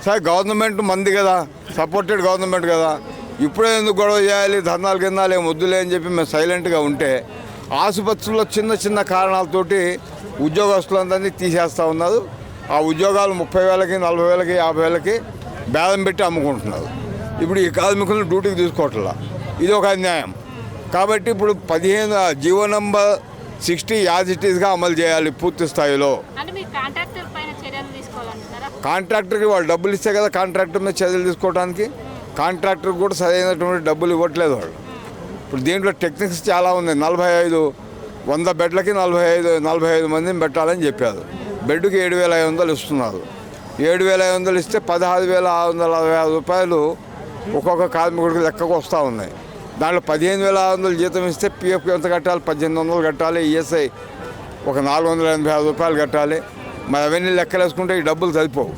సరే గవర్నమెంట్ మంది కదా, సపోర్టెడ్ గవర్నమెంట్ కదా, ఇప్పుడే ఎందుకు గొడవ చేయాలి, ధర్నాలు కిందాలు ఏం వద్దులే అని చెప్పి మేము సైలెంట్గా ఉంటే ఆసుపత్రుల్లో చిన్న చిన్న కారణాలతోటి ఉద్యోగస్తులందరినీ తీసేస్తూ ఉన్నారు. ఆ ఉద్యోగాలు 30,000కి 40,000కి 50,000కి బేదం పెట్టి అమ్ముకుంటున్నారు. ఇప్పుడు ఈ కార్మికులను డ్యూటీకి తీసుకోవట్లా, ఇది ఒక అన్యాయం. కాబట్టి ఇప్పుడు 15 జీవో నంబర్ 60 యాజ్ ఇట్ ఈస్గా అమలు చేయాలి పూర్తి స్థాయిలో. కాంట్రాక్టర్కి వాళ్ళు డబ్బులు ఇస్తే కదా కాంట్రాక్టర్ మీద చర్యలు తీసుకోవడానికి. కాంట్రాక్టర్కి కూడా సరైనటువంటి డబ్బులు ఇవ్వట్లేదు వాళ్ళు. ఇప్పుడు దీంట్లో టెక్నిక్స్ చాలా ఉంది. 100 బెడ్లకి 45 మందిని పెట్టాలని చెప్పారు. బెడ్కి 7,500 ఇస్తున్నారు. 7,500 ఇస్తే 16,666 రూపాయలు ఒక్కొక్క కార్మికుడికి లెక్కకు వస్తూ ఉన్నాయి. దాంట్లో 15,600 జీతం ఇస్తే పిఎఫ్కి ఎంత కట్టాలి, 1,800 కట్టాలి, ఈఎస్ఐ ఒక 486 రూపాయలు కట్టాలి. మరి అవన్నీ లెక్కలు వేసుకుంటే ఈ డబ్బులు సరిపోవు.